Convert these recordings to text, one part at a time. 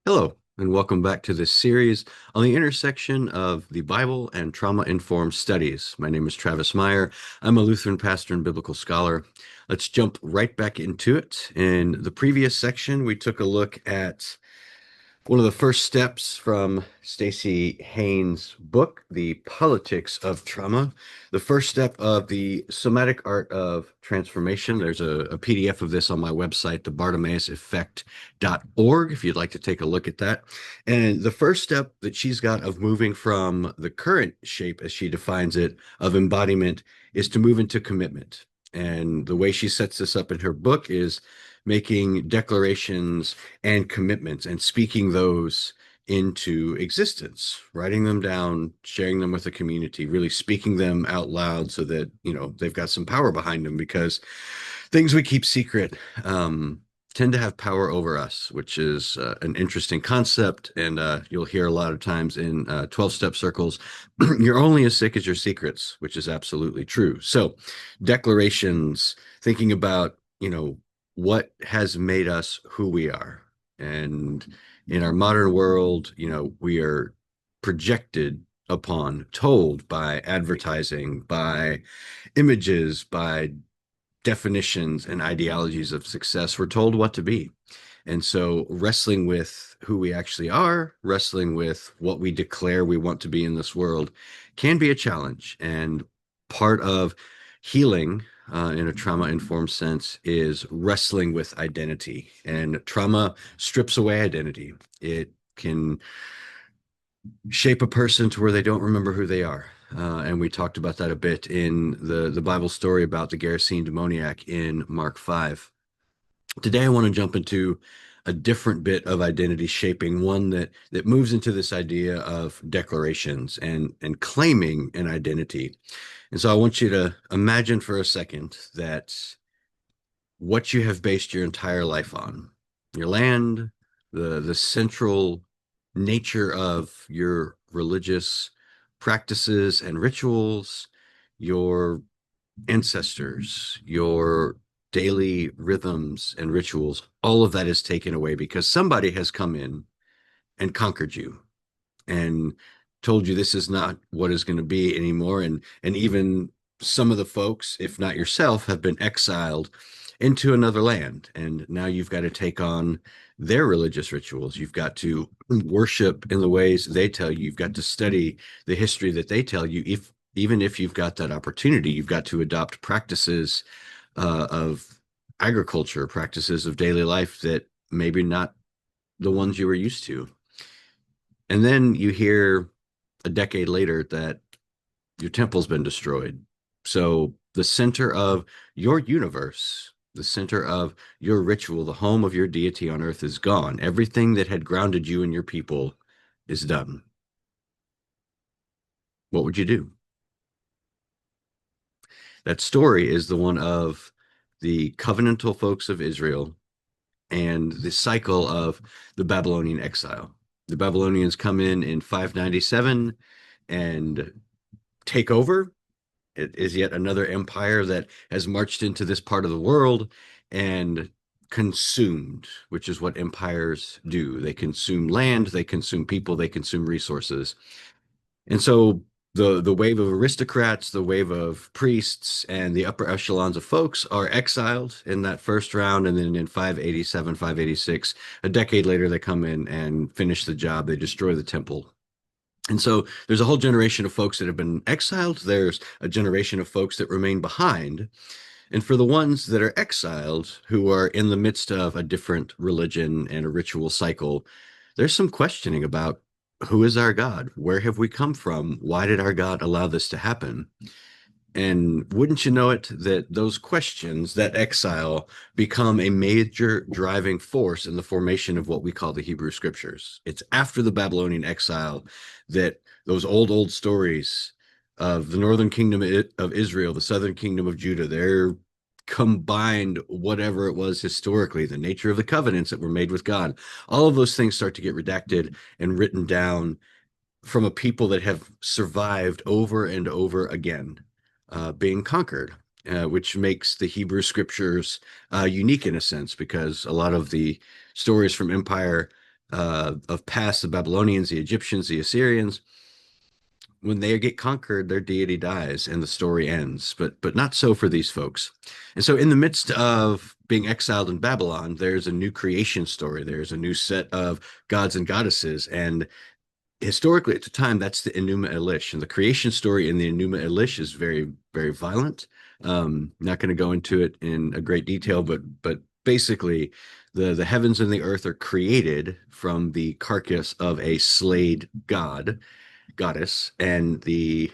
Hello, and welcome back to this series on the intersection of the Bible and trauma-informed studies. My name is Travis Meyer. I'm a Lutheran pastor and biblical scholar. Let's jump right back into it. In the previous section, we took a look at one of the first steps from Staci Haines' book, The Politics of Trauma, the first step of the Somatic Art of Transformation. There's a PDF of this on my website, thebartimaeuseffect.org, if you'd like to take a look at that. And the first step that she's got of moving from the current shape, as she defines it, of embodiment is to move into commitment. And the way she sets this up in her book is making declarations and commitments and speaking those into existence, writing them down, sharing them with the community, really speaking them out loud so that, they've got some power behind them because things we keep secret tend to have power over us, which is an interesting concept. And you'll hear a lot of times in 12-step circles, you're only as sick as your secrets, which is absolutely true. So declarations, thinking about, what has made us who we are. And in our modern world, we are projected upon, told by advertising, by images, by definitions and ideologies of success. We're told what to be. And so wrestling with who we actually are, wrestling with what we declare we want to be in this world can be a challenge. And part of healing in a trauma-informed sense is wrestling with identity. And trauma strips away identity. It can shape a person to where they don't remember who they are. And we talked about that a bit in the Bible story about the Gerasene demoniac in Mark 5. Today, I want to jump into a different bit of identity shaping, one that moves into this idea of declarations and claiming an identity. And so I want you to imagine for a second that what you have based your entire life on, your land, the central nature of your religious practices and rituals, your ancestors, your daily rhythms and rituals, all of that is taken away because somebody has come in and conquered you and told you this is not what is going to be anymore. And even some of the folks, if not yourself, have been exiled into another land. And now you've got to take on their religious rituals. You've got to worship in the ways they tell you. You've got to study the history that they tell you. Even if you've got that opportunity, you've got to adopt practices of agriculture, practices of daily life that maybe not the ones you were used to. And then you hear a decade later that your temple's been destroyed. So the center of your universe, the center of your ritual, the home of your deity on earth is gone. Everything that had grounded you and your people is done. What would you do? That story is the one of the covenantal folks of Israel and the cycle of the Babylonian exile. The Babylonians come in 597 and take over. It is yet another empire that has marched into this part of the world and consumed, which is what empires do. They consume land, they consume people, they consume resources. And so the wave of aristocrats, the wave of priests, and the upper echelons of folks are exiled in that first round. And then in 587, 586, a decade later, they come in and finish the job. They destroy the temple. And so there's a whole generation of folks that have been exiled. There's a generation of folks that remain behind. And for the ones that are exiled, who are in the midst of a different religion and a ritual cycle, there's some questioning about who is our God? Where have we come from? Why did our God allow this to happen? And wouldn't you know it, that those questions, that exile, become a major driving force in the formation of what we call the Hebrew Scriptures. It's after the Babylonian exile that those old stories of the northern kingdom of Israel, the southern kingdom of Judah, they're combined whatever it was historically, the nature of the covenants that were made with God. All of those things start to get redacted and written down from a people that have survived over and over again, being conquered, which makes the Hebrew scriptures unique in a sense, because a lot of the stories from empire of past, the Babylonians, the Egyptians, the Assyrians, when they get conquered, their deity dies and the story ends. But not so for these folks. And so in the midst of being exiled in Babylon, there's a new creation story. There's a new set of gods and goddesses. And historically at the time, that's the Enuma Elish. And the creation story in the Enuma Elish is very, very violent. Not going to go into it in a great detail, but basically the heavens and the earth are created from the carcass of a slayed goddess, and the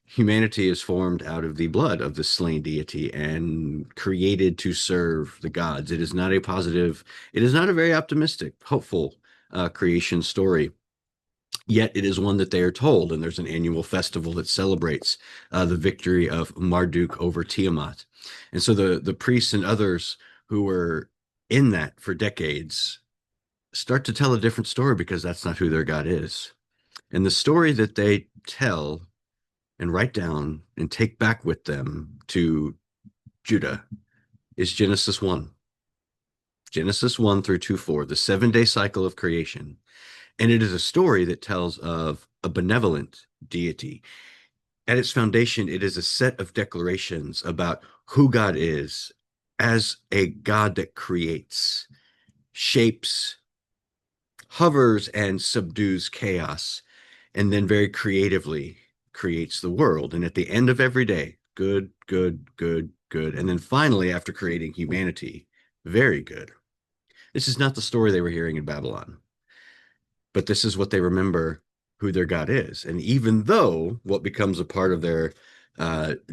humanity is formed out of the blood of the slain deity and created to serve the gods. It is not a positive, it is not a very optimistic, hopeful creation story. Yet it is one that they are told, and there's an annual festival that celebrates the victory of Marduk over Tiamat. And so the priests and others who were in that for decades start to tell a different story because that's not who their God is. And the story that they tell and write down and take back with them to Judah is Genesis 1. Genesis 1 through 2:4, the 7-day cycle of creation. And it is a story that tells of a benevolent deity. At its foundation, it is a set of declarations about who God is as a God that creates, shapes, hovers, and subdues chaos, and then very creatively creates the world. And at the end of every day, good, good, good, good. And then finally, after creating humanity, very good. This is not the story they were hearing in Babylon, but this is what they remember who their God is. And even though what becomes a part of their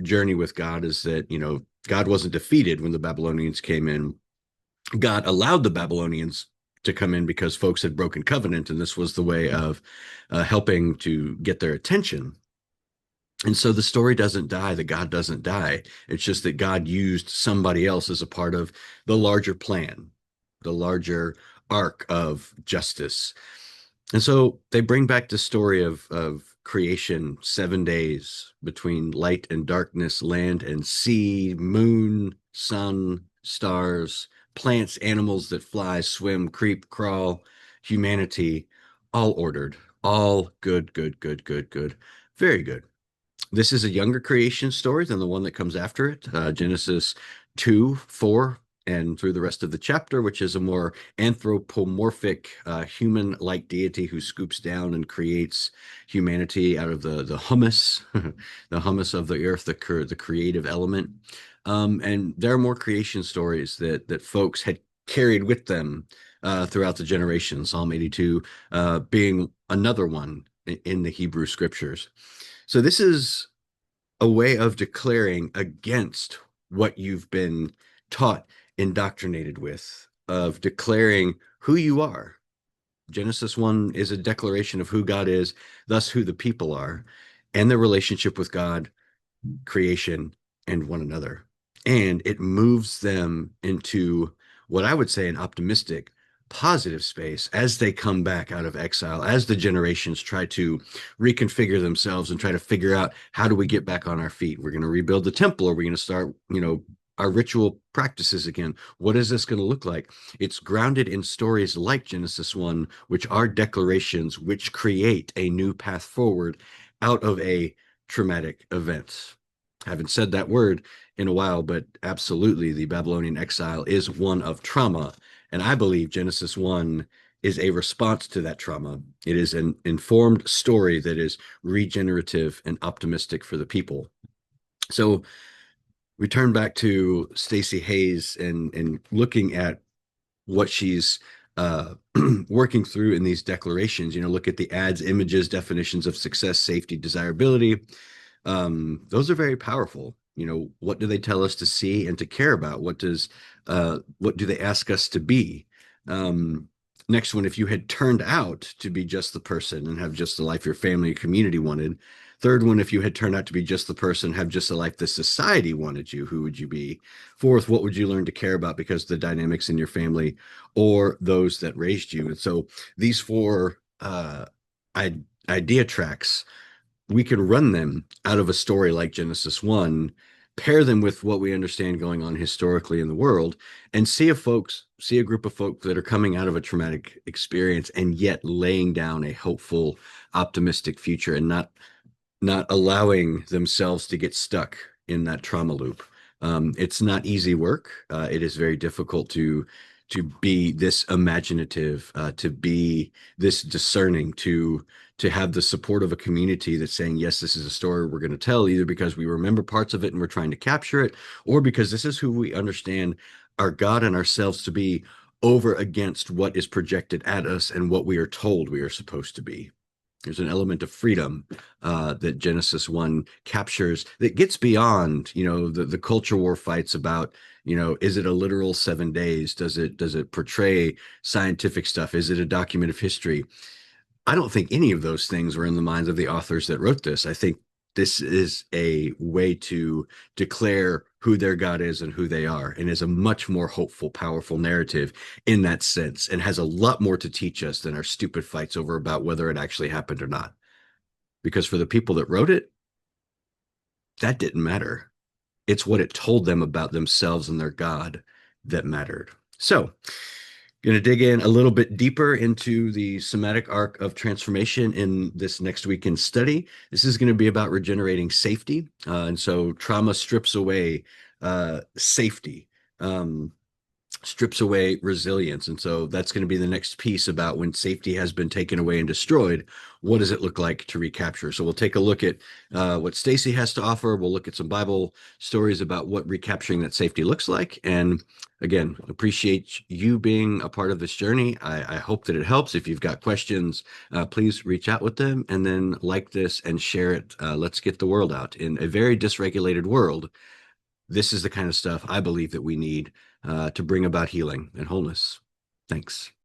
journey with God is that, God wasn't defeated when the Babylonians came in, God allowed the Babylonians to come in because folks had broken covenant, and this was the way of helping to get their attention. And so the story doesn't die, the God doesn't die. It's just that God used somebody else as a part of the larger plan, the larger arc of justice. And so they bring back the story of creation, 7 days between light and darkness, land and sea, moon, sun, stars, plants, animals that fly, swim, creep, crawl, humanity, all ordered, all good, good, good, good, good, very good. This is a younger creation story than the one that comes after it, Genesis 2, 4, and through the rest of the chapter, which is a more anthropomorphic, human-like deity who scoops down and creates humanity out of the humus, the humus of the earth, the creative element. And there are more creation stories that folks had carried with them throughout the generations. Psalm 82 being another one in the Hebrew scriptures. So this is a way of declaring against what you've been taught, indoctrinated with, of declaring who you are. Genesis 1 is a declaration of who God is, thus who the people are, and their relationship with God, creation, and one another. And it moves them into what I would say an optimistic, positive space as they come back out of exile, as the generations try to reconfigure themselves and try to figure out how do we get back on our feet. We're going to rebuild the temple, or we're going to start, our ritual practices again. What is this going to look like? It's grounded in stories like Genesis 1, which are declarations which create a new path forward out of a traumatic event. Haven't said that word in a while, but absolutely the Babylonian exile is one of trauma. And I believe Genesis 1 is a response to that trauma. It is an informed story that is regenerative and optimistic for the people. So we turn back to Staci Haines and looking at what she's working through in these declarations. Look at the ads, images, definitions of success, safety, desirability. Those are very powerful. What do they tell us to see and to care about? What do they ask us to be? Next one, if you had turned out to be just the person and have just the life your family, your community wanted. Third one, if you had turned out to be just the person, have just the life the society wanted you, who would you be? Fourth, what would you learn to care about because of the dynamics in your family or those that raised you? And so these four idea tracks, we can run them out of a story like Genesis 1 pair them with what we understand going on historically in the world, and see a group of folks that are coming out of a traumatic experience and yet laying down a hopeful, optimistic future, and not allowing themselves to get stuck in that trauma loop. It's not easy work. It is very difficult to be this imaginative, to be this discerning, to have the support of a community that's saying, yes, this is a story we're going to tell, either because we remember parts of it and we're trying to capture it, or because this is who we understand our God and ourselves to be over against what is projected at us and what we are told we are supposed to be. There's an element of freedom that Genesis 1 captures that gets beyond, the culture war fights about, is it a literal 7 days? Does it portray scientific stuff? Is it a document of history? I don't think any of those things were in the minds of the authors that wrote this. I think this is a way to declare who their God is and who they are, and is a much more hopeful, powerful narrative in that sense, and has a lot more to teach us than our stupid fights over about whether it actually happened or not. Because for the people that wrote it, that didn't matter. It's what it told them about themselves and their God that mattered. So, going to dig in a little bit deeper into the somatic arc of transformation in this next weekend study. This is going to be about regenerating safety. And so trauma strips away safety, strips away resilience. And so that's going to be the next piece about when safety has been taken away and destroyed. What does it look like to recapture? So we'll take a look at what Staci has to offer. We'll look at some Bible stories about what recapturing that safety looks like. And again, appreciate you being a part of this journey. I hope that it helps. If you've got questions, please reach out with them, and then like this and share it. Let's get the word out. In a very dysregulated world, this is the kind of stuff I believe that we need to bring about healing and wholeness. Thanks.